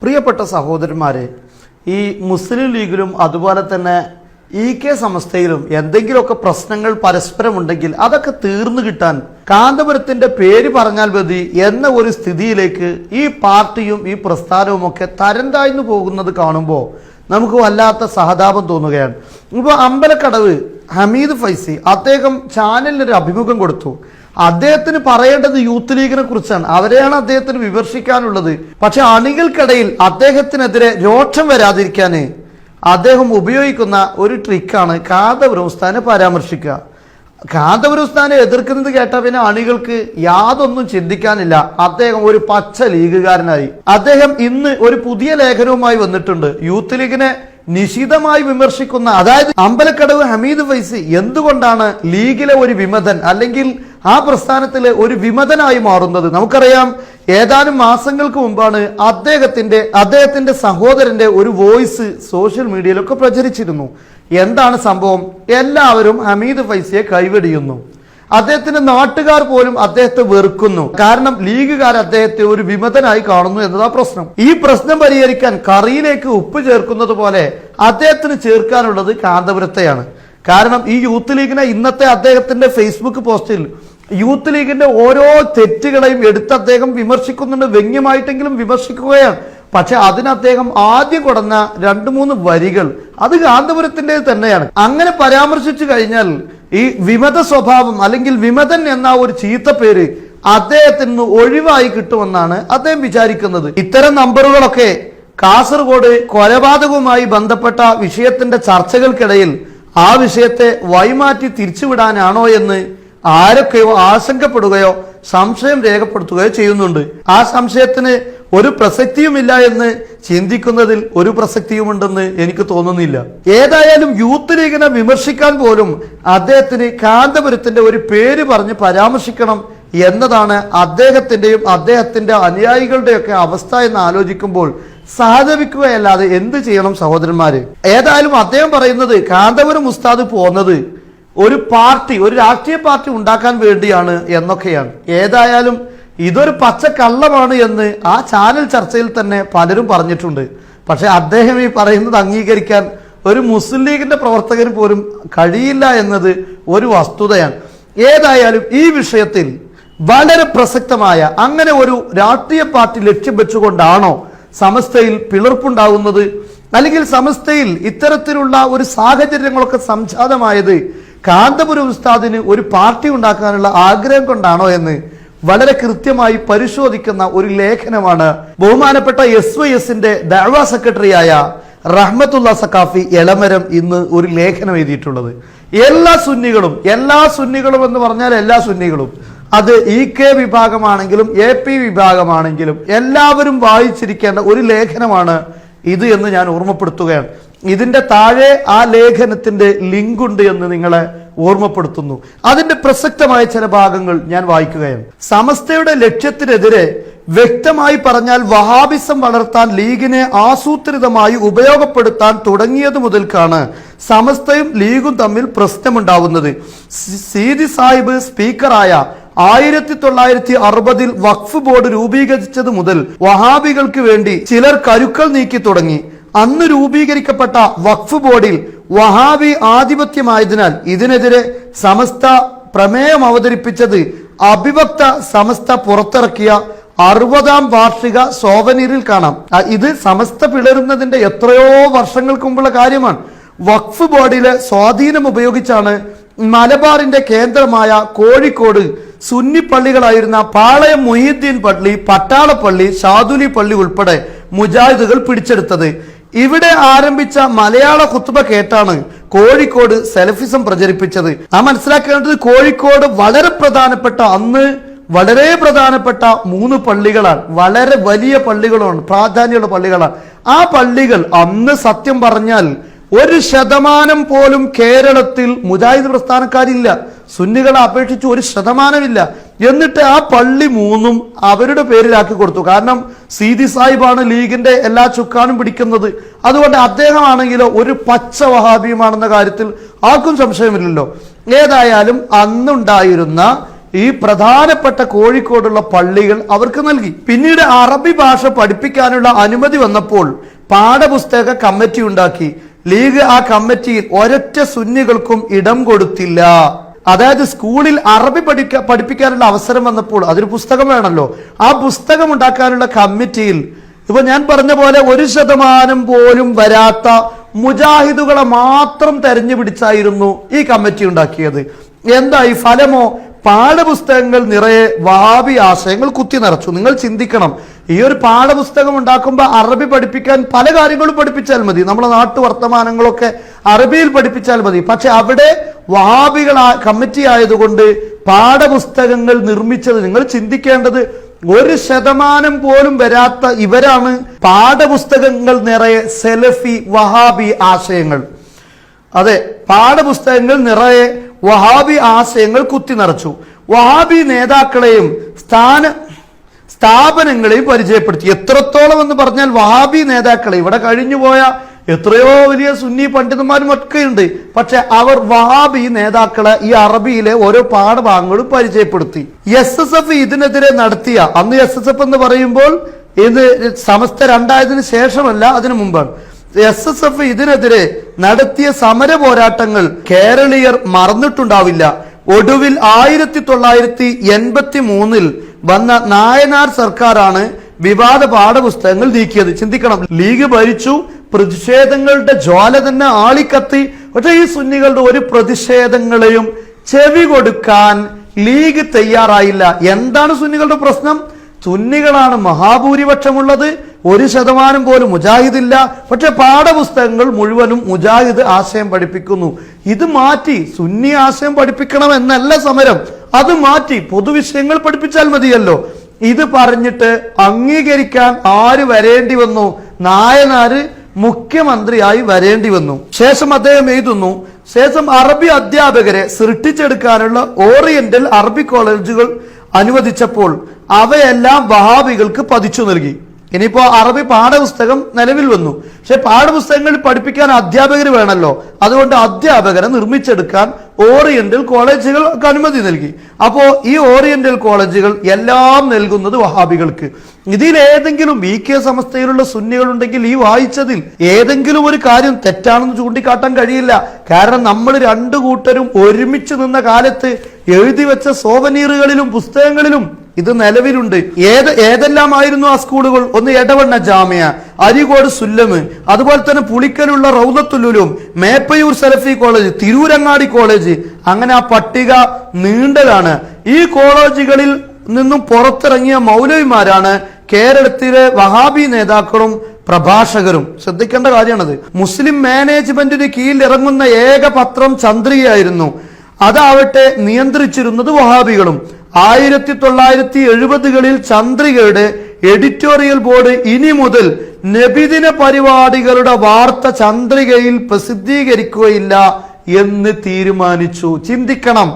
പ്രിയപ്പെട്ട സഹോദരന്മാരെ, ഈ മുസ്ലിം ലീഗിലും അതുപോലെ തന്നെ EK സമസ്തയിലും എന്തെങ്കിലുമൊക്കെ പ്രശ്നങ്ങൾ പരസ്പരമുണ്ടെങ്കിൽ അതൊക്കെ തീർന്നു കിട്ടാൻ കാന്തപുരത്തിന്റെ പേര് പറഞ്ഞാൽ മതി എന്ന ഒരു സ്ഥിതിയിലേക്ക് ഈ പാർട്ടിയും ഈ പ്രസ്ഥാനവും ഒക്കെ തരം താഴ്ന്നു പോകുന്നത് കാണുമ്പോൾ നമുക്ക് വല്ലാത്ത സഹതാപം തോന്നുകയാണ്. ഇപ്പോൾ അമ്പലക്കടവ് ഹമീദ് ഫൈസി അദ്ദേഹം ചാനലിനൊരു അഭിമുഖം കൊടുത്തു. അദ്ദേഹത്തിന് പറയേണ്ടത് യൂത്ത് ലീഗിനെ കുറിച്ചാണ്, അവരെയാണ് അദ്ദേഹത്തിന് വിമർശിക്കാനുള്ളത്. പക്ഷെ അണികൾക്കിടയിൽ അദ്ദേഹത്തിനെതിരെ രോഷം വരാതിരിക്കാന് അദ്ദേഹം ഉപയോഗിക്കുന്ന ഒരു ട്രിക്കാണ് കാന്തപുരം ഉസ്താദിനെ പരാമർശിക്കുക. കാന്തപുരം ഉസ്താദിനെ എതിർക്കുന്നത് കേട്ടാൽ പിന്നെ അണികൾക്ക് യാതൊന്നും ചിന്തിക്കാനില്ല. അദ്ദേഹം ഒരു പച്ച ലീഗുകാരനായി. അദ്ദേഹം ഇന്ന് ഒരു പുതിയ ലേഖനവുമായി വന്നിട്ടുണ്ട്. യൂത്ത് ലീഗിനെ നിശിതമായി വിമർശിക്കുന്ന, അതായത് അമ്പലക്കടവ് ഹമീദ് ഫൈസി എന്തുകൊണ്ടാണ് ലീഗിലെ ഒരു വിമതൻ അല്ലെങ്കിൽ ആ പ്രസ്ഥാനത്തിലെ ഒരു വിമതനായി മാറുന്നത്? നമുക്കറിയാം, ഏതാനും മാസങ്ങൾക്ക് മുമ്പാണ് അദ്ദേഹത്തിന്റെ സഹോദരന്റെ ഒരു വോയിസ് സോഷ്യൽ മീഡിയയിലൊക്കെ പ്രചരിച്ചിരുന്നു. എന്താണ് സംഭവം? എല്ലാവരും ഹമീദ് ഫൈസിയെ കൈവെടിയുന്നു. അദ്ദേഹത്തിന്റെ നാട്ടുകാർ പോലും അദ്ദേഹത്തെ വെറുക്കുന്നു. കാരണം ലീഗുകാർ അദ്ദേഹത്തെ ഒരു വിമതനായി കാണുന്നു എന്നതാ പ്രശ്നം. ഈ പ്രശ്നം പരിഹരിക്കാൻ കറിയിലേക്ക് ഉപ്പ് ചേർക്കുന്നത് പോലെ അദ്ദേഹത്തിന് ചേർക്കാനുള്ളത് കാന്തപുരത്തെയാണ്. കാരണം ഈ യൂത്ത് ലീഗിനെ ഇന്നത്തെ അദ്ദേഹത്തിന്റെ ഫേസ്ബുക്ക് പോസ്റ്റിൽ യൂത്ത് ലീഗിന്റെ ഓരോ തെറ്റുകളെയും എടുത്ത് അദ്ദേഹം വിമർശിക്കുന്നുണ്ട്. വ്യംഗ്യമായിട്ടെങ്കിലും വിമർശിക്കുകയാണ്. പക്ഷെ അതിന് അദ്ദേഹം ആദ്യം കൊടുന്ന 2-3 വരികൾ അത് കാന്തപുരത്തിന്റെ തന്നെയാണ്. അങ്ങനെ പരാമർശിച്ചു കഴിഞ്ഞാൽ ഈ വിമത സ്വഭാവം അല്ലെങ്കിൽ വിമതൻ എന്ന ഒരു ചീത്ത പേര് അദ്ദേഹത്തിന് ഒഴിവായി കിട്ടുമെന്നാണ് അദ്ദേഹം വിചാരിക്കുന്നത്. ഇത്തരം നമ്പറുകളൊക്കെ കാസർഗോഡ് കൊലപാതകവുമായി ബന്ധപ്പെട്ട വിഷയത്തിന്റെ ചർച്ചകൾക്കിടയിൽ ആ വിഷയത്തെ വഴിമാറ്റി തിരിച്ചുവിടാനാണോ എന്ന് ആരൊക്കെയോ ആശങ്കപ്പെടുകയോ സംശയം രേഖപ്പെടുത്തുകയോ ചെയ്യുന്നുണ്ട്. ആ സംശയത്തിന് ഒരു പ്രസക്തിയുമില്ല എന്ന് ചിന്തിക്കുന്നതിൽ ഒരു പ്രസക്തിയുമുണ്ടെന്ന് എനിക്ക് തോന്നുന്നില്ല. ഏതായാലും യൂത്ത് ലീഗിനെ വിമർശിക്കാൻ പോലും അദ്ദേഹത്തിന് കാന്തപുരത്തിന്റെ ഒരു പേര് പറഞ്ഞ് പരാമർശിക്കണം എന്നതാണ് അദ്ദേഹത്തിന്റെയും അദ്ദേഹത്തിന്റെ അനുയായികളുടെയൊക്കെ അവസ്ഥ എന്ന് ആലോചിക്കുമ്പോൾ സഹതപിക്കുകയല്ലാതെ എന്ത് ചെയ്യണം സഹോദരന്മാര്? ഏതായാലും അദ്ദേഹം പറയുന്നത് കാന്തപുരം ഉസ്താദ് പോകുന്നത് ഒരു പാർട്ടി, ഒരു രാഷ്ട്രീയ പാർട്ടി ഉണ്ടാക്കാൻ വേണ്ടിയാണ് എന്നൊക്കെയാണ്. ഏതായാലും ഇതൊരു പച്ചക്കള്ളമാണ് എന്ന് ആ ചാനൽ ചർച്ചയിൽ തന്നെ പലരും പറഞ്ഞിട്ടുണ്ട്. പക്ഷെ അദ്ദേഹം ഈ പറയുന്നത് അംഗീകരിക്കാൻ ഒരു മുസ്ലിം ലീഗിന്റെ പ്രവർത്തകന് പോലും കഴിയില്ല എന്നത് ഒരു വസ്തുതയാണ്. ഏതായാലും ഈ വിഷയത്തിൽ വളരെ പ്രസക്തമായ അങ്ങനെ ഒരു രാഷ്ട്രീയ പാർട്ടി ലക്ഷ്യം വെച്ചുകൊണ്ടാണോ സമസ്തയിൽ പിളർപ്പുണ്ടാകുന്നത്, അല്ലെങ്കിൽ സമസ്തയിൽ ഇത്തരത്തിലുള്ള ഒരു സാഹചര്യങ്ങളൊക്കെ സംജാതമായത് കാന്തപുരം ഉസ്താദിന് ഒരു പാർട്ടി ഉണ്ടാക്കാനുള്ള ആഗ്രഹം കൊണ്ടാണോ എന്ന് വളരെ കൃത്യമായി പരിശോധിക്കുന്ന ഒരു ലേഖനമാണ് ബഹുമാനപ്പെട്ട SYSന്റെ ദഅ്വ സെക്രട്ടറിയായ റഹ്മത്തുള്ള സഖാഫി എളമരം ഇന്ന് ഒരു ലേഖനം എഴുതിയിട്ടുള്ളത്. എല്ലാ സുന്നികളും എന്ന് പറഞ്ഞാൽ എല്ലാ സുന്നികളും, അത് EK വിഭാഗമാണെങ്കിലും AP വിഭാഗമാണെങ്കിലും എല്ലാവരും വായിച്ചിരിക്കേണ്ട ഒരു ലേഖനമാണ് ഇത് എന്ന് ഞാൻ ഓർമ്മപ്പെടുത്തുകയാണ്. ഇതിന്റെ താഴെ ആ ലേഖനത്തിന്റെ ലിങ്ക് ഉണ്ട് എന്ന് നിങ്ങളെ ഓർമ്മപ്പെടുത്തുന്നു. അതിന്റെ പ്രസക്തമായ ചില ഭാഗങ്ങൾ ഞാൻ വായിക്കുകയാണ്. സമസ്തയുടെ ലക്ഷ്യത്തിനെതിരെ വ്യക്തമായി പറഞ്ഞാൽ വഹാബിസം വളർത്താൻ ലീഗിനെ ആസൂത്രിതമായി ഉപയോഗപ്പെടുത്താൻ തുടങ്ങിയത് മുതൽക്കാണ് സമസ്തയും ലീഗും തമ്മിൽ പ്രശ്നമുണ്ടാവുന്നത്. സീതി സാഹിബ് സ്പീക്കറായ 1960 വഖഫ് ബോർഡ് രൂപീകരിച്ചത് മുതൽ വഹാബികൾക്ക് വേണ്ടി ചിലർ കരുക്കൾ നീക്കി തുടങ്ങി. അന്ന് രൂപീകരിക്കപ്പെട്ട വഖഫ് ബോർഡിൽ വഹാബി ആധിപത്യമായതിനാൽ ഇതിനെതിരെ സമസ്ത പ്രമേയം അവതരിപ്പിച്ചത് അഭിവക്ത സമസ്ത പുറത്തിറക്കിയ 60ാം വാർഷിക സോവനീറിൽ കാണാം. ഇത് സമസ്ത പിളരുന്നതിന്റെ എത്രയോ വർഷങ്ങൾക്ക് മുമ്പുള്ള കാര്യമാണ്. വഖഫ് ബോർഡിലെ സ്വാധീനം ഉപയോഗിച്ചാണ് മലബാറിന്റെ കേന്ദ്രമായ കോഴിക്കോട് സുന്നി പള്ളികളായിരുന്ന പാളയം മുഹീദ്ദീൻ പള്ളി, പട്ടാളപ്പള്ളി, ഷാദുലി പള്ളി ഉൾപ്പെടെ മുജാഹിദുകൾ പിടിച്ചെടുത്തത്. ഇവിടെ ആരംഭിച്ച മലയാള ഖുത്ബ കേട്ടാണ് കോഴിക്കോട് സെലഫിസം പ്രചരിപ്പിച്ചത്. നാം മനസ്സിലാക്കേണ്ടത് കോഴിക്കോട് വളരെ പ്രധാനപ്പെട്ട 3 പള്ളികളാണ്. വളരെ വലിയ പള്ളികളാണ്, പ്രാധാന്യമുള്ള പള്ളികളാണ്. ആ പള്ളികൾ അന്ന് സത്യം പറഞ്ഞാൽ 1% പോലും കേരളത്തിൽ മുജാഹിദ് പ്രസ്ഥാനക്കാരില്ല. സുന്നികളെ അപേക്ഷിച്ച് 1% എന്നിട്ട് ആ പള്ളി 3 അവരുടെ പേരിലാക്കി കൊടുത്തു. കാരണം സീതി സാഹിബാണ് ലീഗിന്റെ എല്ലാ ചുക്കാനും പിടിക്കുന്നത്. അതുകൊണ്ട് അദ്ദേഹമാണെങ്കിലോ ഒരു പച്ച വഹാബിയുമാണെന്ന കാര്യത്തിൽ ആർക്കും സംശയമില്ലല്ലോ. ഏതായാലും അന്നുണ്ടായിരുന്ന ഈ പ്രധാനപ്പെട്ട കോഴിക്കോടുള്ള പള്ളികൾ അവർക്ക് നൽകി. പിന്നീട് അറബി ഭാഷ പഠിപ്പിക്കാനുള്ള അനുമതി വന്നപ്പോൾ പാഠപുസ്തക കമ്മിറ്റി ഉണ്ടാക്കി. ലീഗ് ആ കമ്മിറ്റിയിൽ ഒരൊറ്റ സുന്നികൾക്കും ഇടം കൊടുത്തില്ല. അതായത് സ്കൂളിൽ അറബി പഠിപ്പിക്കാനുള്ള അവസരം വന്നപ്പോൾ അതൊരു പുസ്തകം വേണമല്ലോ, ആ പുസ്തകം ഉണ്ടാക്കാനുള്ള കമ്മിറ്റിയിൽ ഇപ്പൊ ഞാൻ പറഞ്ഞ പോലെ 1% പോലും വരാത്ത മുജാഹിദുകളെ മാത്രം തെരഞ്ഞു പിടിച്ചായിരുന്നു ഈ കമ്മിറ്റി ഉണ്ടാക്കിയത്. എന്തായി ഫലമോ? പാഠപുസ്തകങ്ങൾ നിറയെ വഹാബി ആശയങ്ങൾ കുത്തി നിറച്ചു. നിങ്ങൾ ചിന്തിക്കണം, ഈ ഒരു പാഠപുസ്തകം ഉണ്ടാക്കുമ്പോൾ അറബി പഠിപ്പിക്കാൻ പല കാര്യങ്ങളും പഠിപ്പിച്ചാൽ മതി, നമ്മളെ നാട്ടു വർത്തമാനങ്ങളൊക്കെ അറബിയിൽ പഠിപ്പിച്ചാൽ മതി. പക്ഷെ അവിടെ വഹാബികൾ കമ്മിറ്റി ആയതുകൊണ്ട് പാഠപുസ്തകങ്ങൾ നിർമ്മിച്ചത്, നിങ്ങൾ ചിന്തിക്കേണ്ടത്, 1% പോലും വരാത്ത ഇവരാണ് പാഠപുസ്തകങ്ങൾ നിറയെ സെലഫി വഹാബി ആശയങ്ങൾ. അതെ, പാഠപുസ്തകങ്ങൾ നിറയെ വഹാബി ആശയങ്ങൾ കുത്തി നിറച്ചു. വഹാബി നേതാക്കളെയും സ്ഥാപനങ്ങളെയും പരിചയപ്പെടുത്തി. എത്രത്തോളം എന്ന് പറഞ്ഞാൽ വഹാബി നേതാക്കളെ, ഇവിടെ കഴിഞ്ഞുപോയ എത്രയോ വലിയ സുന്നി പണ്ഡിതന്മാരും ഒക്കെ ഉണ്ട്, പക്ഷെ അവർ വഹാബി നേതാക്കളെ ഈ അറബിയിലെ ഓരോ പാഠഭാഗങ്ങളും പരിചയപ്പെടുത്തി. SSF ഇതിനെതിരെ നടത്തിയ, അന്ന് SSF എന്ന് പറയുമ്പോൾ ഇത് സമസ്ത 2000 ശേഷമല്ല, അതിനു മുമ്പാണ്. SSF ഇതിനെതിരെ നടത്തിയ സമര പോരാട്ടങ്ങൾ കേരളീയർ മറന്നിട്ടുണ്ടാവില്ല. ഒടുവിൽ 1983 വന്ന നായനാർ സർക്കാരാണ് വിവാദ പാഠപുസ്തകങ്ങൾ നീക്കിയത്. ചിന്തിക്കണം, ലീഗ് ഭരിച്ചു, പ്രതിഷേധങ്ങളുടെ ജ്വാല തന്നെ ആളിക്കത്തി. പക്ഷെ ഈ സുന്നികളുടെ ഒരു പ്രതിഷേധങ്ങളെയും ചെവി കൊടുക്കാൻ ലീഗ് തയ്യാറായില്ല. എന്താണ് സുന്നികളുടെ പ്രശ്നം? സുന്നികളാണ് മഹാഭൂരിപക്ഷമുള്ളത്, 1% പോലും മുജാഹിദില്ല. പക്ഷെ പാഠപുസ്തകങ്ങൾ മുഴുവനും മുജാഹിദ് ആശയം പഠിപ്പിക്കുന്നു. ഇത് മാറ്റി സുന്നി ആശയം പഠിപ്പിക്കണം എന്നല്ല സമരം, അത് മാറ്റി പൊതുവിഷയങ്ങൾ പഠിപ്പിച്ചാൽ മതിയല്ലോ. ഇത് പറഞ്ഞിട്ട് അംഗീകരിക്കാൻ ആര് വരേണ്ടി വന്നു? നായനാര് മുഖ്യമന്ത്രിയായി വരേണ്ടി വന്നു. ശേഷം അദ്ദേഹം എഴുതുന്നു, ശേഷം അറബി അധ്യാപകരെ സൃഷ്ടിച്ചെടുക്കാനുള്ള ഓറിയന്റൽ അറബി കോളേജുകൾ അനുവദിച്ചപ്പോൾ അവയെല്ലാം വഹാബികൾക്ക് പതിച്ചു നൽകി. ഇനിയിപ്പോ അറബി പാഠപുസ്തകം നിലവിൽ വന്നു, പക്ഷെ പാഠപുസ്തകങ്ങളിൽ പഠിപ്പിക്കാൻ അധ്യാപകർ വേണമല്ലോ, അതുകൊണ്ട് അധ്യാപകരെ നിർമ്മിച്ചെടുക്കാൻ ഓറിയന്റൽ കോളേജുകൾക്ക് അനുമതി നൽകി. അപ്പോ ഈ ഓറിയന്റൽ കോളേജുകൾ എല്ലാം നൽകുന്നത് വഹാബികൾക്ക്. ഇതിൽ ഏതെങ്കിലും VK സമസ്തയിലുള്ള സുന്നികളുണ്ടെങ്കിൽ ഈ വായിച്ചതിൽ ഏതെങ്കിലും ഒരു കാര്യം തെറ്റാണെന്ന് ചൂണ്ടിക്കാട്ടാൻ കഴിയില്ല. കാരണം നമ്മൾ രണ്ടു കൂട്ടരും ഒരുമിച്ച് നിന്ന കാലത്ത് എഴുതി വെച്ച സോവനീറുകളിലും പുസ്തകങ്ങളിലും ഇത് നിലവിലുണ്ട്. ഏതെല്ലാമായിരുന്നു ആ സ്കൂളുകൾ? ഒന്ന് എടവണ്ണ ജാമിയ, അരികോട് സുല്ലമ്, അതുപോലെ തന്നെ പുളിക്കലുള്ള റൗദത്തുലുലും, മേപ്പയൂർ സലഫി കോളേജ്, തിരൂരങ്ങാടി കോളേജ്, അങ്ങനെ ആ പട്ടിക നീണ്ടതാണ്. ഈ കോളേജുകളിൽ നിന്നും പുറത്തിറങ്ങിയ മൗലവിമാരാണ് കേരളത്തിലെ വഹാബി നേതാക്കളും പ്രഭാഷകരും. ശ്രദ്ധിക്കേണ്ട കാര്യമാണത്. മുസ്ലിം മാനേജ്മെന്റിന് കീഴിൽ ഇറങ്ങുന്ന ഏക പത്രം ചന്ദ്രികയായിരുന്നു. അതാവട്ടെ നിയന്ത്രിച്ചിരുന്നത് വഹാബികളും. 1970കളിൽ ചന്ദ്രികയുടെ എഡിറ്റോറിയൽ ബോർഡ് ഇനി മുതൽ നബിദിന പരിപാടികളുടെ വാർത്ത ചന്ദ്രികയിൽ പ്രസിദ്ധീകരിക്കുകയില്ല എന്ന് തീരുമാനിച്ചു. ചിന്തിക്കണം,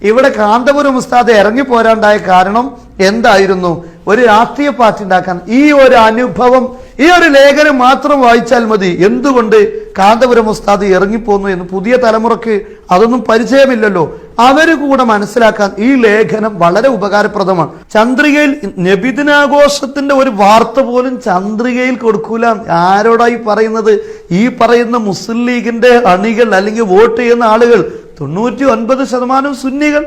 ഇവിടെ കാന്തപുരം ഉസ്താദ് ഇറങ്ങി പോരാണ്ടായ കാരണം എന്തായിരുന്നു? ഒരു രാഷ്ട്രീയ പാർട്ടി ഉണ്ടാക്കാൻ. ഈ ഒരു അനുഭവം, ഈ ഒരു ലേഖനം മാത്രം വായിച്ചാൽ മതി എന്തുകൊണ്ട് കാന്തപുരം ഉസ്താദ് ഇറങ്ങിപ്പോന്നു എന്ന്. പുതിയ തലമുറക്ക് അതൊന്നും പരിചയമില്ലല്ലോ, അവര് കൂടെ മനസ്സിലാക്കാൻ ഈ ലേഖനം വളരെ ഉപകാരപ്രദമാണ്. ചന്ദ്രികയിൽ നബിദിനാഘോഷത്തിന്റെ ഒരു വാർത്ത പോലും ചന്ദ്രികയിൽ കൊടുക്കൂല. ആരോടായി പറയുന്നത്? ഈ പറയുന്ന മുസ്ലിം ലീഗിന്റെ അണികൾ അല്ലെങ്കിൽ വോട്ട് ചെയ്യുന്ന ആളുകൾ 99% സുന്നികൾ.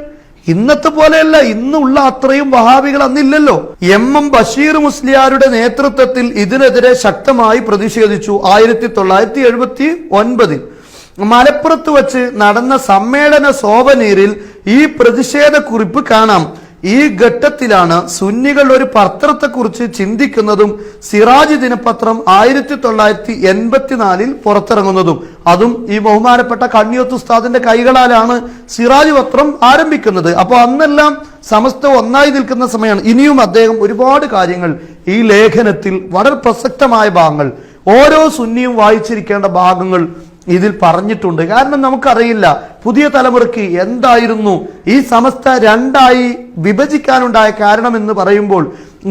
ഇന്നത്തെ പോലെയല്ല, ഇന്നുള്ള അത്രയും വഹാബികൾ അന്നില്ലല്ലോ. MM ബഷീർ മുസ്ലിയാരുടെ നേതൃത്വത്തിൽ ഇതിനെതിരെ ശക്തമായി പ്രതിഷേധിച്ചു. 1979 മലപ്പുറത്ത് വച്ച് നടന്ന സമ്മേളന സോവനീറിൽ ഈ പ്രതിഷേധ കുറിപ്പ് കാണാം. ഈ ഘട്ടത്തിലാണ് സുന്നികൾ ഒരു പത്രത്തെക്കുറിച്ച് ചിന്തിക്കുന്നതും സിറാജ് ദിനപത്രം 1984 പുറത്തിറങ്ങുന്നതും. അതും ഈ ബഹുമാനപ്പെട്ട കണ്ണിയത്ത് ഉസ്താദിന്റെ കൈകളാലാണ് സിറാജ് പത്രം ആരംഭിക്കുന്നത്. അപ്പൊ അന്നെല്ലാം സമസ്ത ഒന്നായി നിൽക്കുന്ന സമയമാണ്. ഇനിയും അദ്ദേഹം ഒരുപാട് കാര്യങ്ങൾ ഈ ലേഖനത്തിൽ വളരെ പ്രസക്തമായ ഭാഗങ്ങൾ, ഓരോ സുന്നിയും വായിച്ചിരിക്കേണ്ട ഭാഗങ്ങൾ ഇതിൽ പറഞ്ഞിട്ടുണ്ട്. കാരണം നമുക്കറിയില്ല പുതിയ തലമുറയ്ക്ക് എന്തായിരുന്നു ഈ സമസ്ത രണ്ടായി വിഭജിക്കാനുണ്ടായ കാരണം എന്ന് പറയുമ്പോൾ,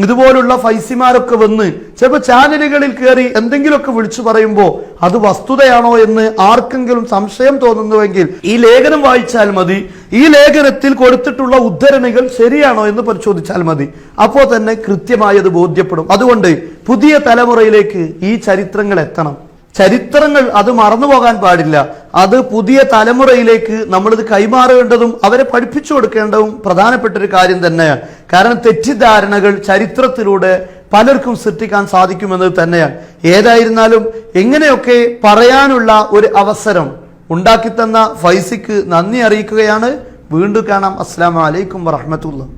ഇതുപോലുള്ള ഫൈസിമാരൊക്കെ വന്ന് ചിലപ്പോൾ ചാനലുകളിൽ കയറി എന്തെങ്കിലുമൊക്കെ വിളിച്ചു പറയുമ്പോൾ അത് വസ്തുതയാണോ എന്ന് ആർക്കെങ്കിലും സംശയം തോന്നുന്നുവെങ്കിൽ ഈ ലേഖനം വായിച്ചാൽ മതി. ഈ ലേഖനത്തിൽ കൊടുത്തിട്ടുള്ള ഉദ്ധരണികൾ ശരിയാണോ എന്ന് പരിശോധിച്ചാൽ മതി. അപ്പോൾ തന്നെ കൃത്യമായി അത് ബോധ്യപ്പെടും. അതുകൊണ്ട് പുതിയ തലമുറയിലേക്ക് ഈ ചരിത്രങ്ങൾ എത്തണം. ചരിത്രങ്ങൾ അത് മറന്നുപോകാൻ പാടില്ല. അത് പുതിയ തലമുറയിലേക്ക് നമ്മളിത് കൈമാറേണ്ടതും അവരെ പഠിപ്പിച്ചു കൊടുക്കേണ്ടതും പ്രധാനപ്പെട്ട ഒരു കാര്യം തന്നെയാണ്. കാരണം തെറ്റിദ്ധാരണകൾ ചരിത്രത്തിലൂടെ പലർക്കും സൃഷ്ടിക്കാൻ സാധിക്കുമെന്നത് തന്നെയാണ്. ഏതായിരുന്നാലും എങ്ങനെയൊക്കെ പറയാനുള്ള ഒരു അവസരം ഉണ്ടാക്കി തന്ന ഫൈസിക്ക് നന്ദി അറിയിക്കുകയാണ്. വീണ്ടും കാണാം. അസ്സലാമു അലൈക്കും വറഹ്മത്തുള്ളാഹി.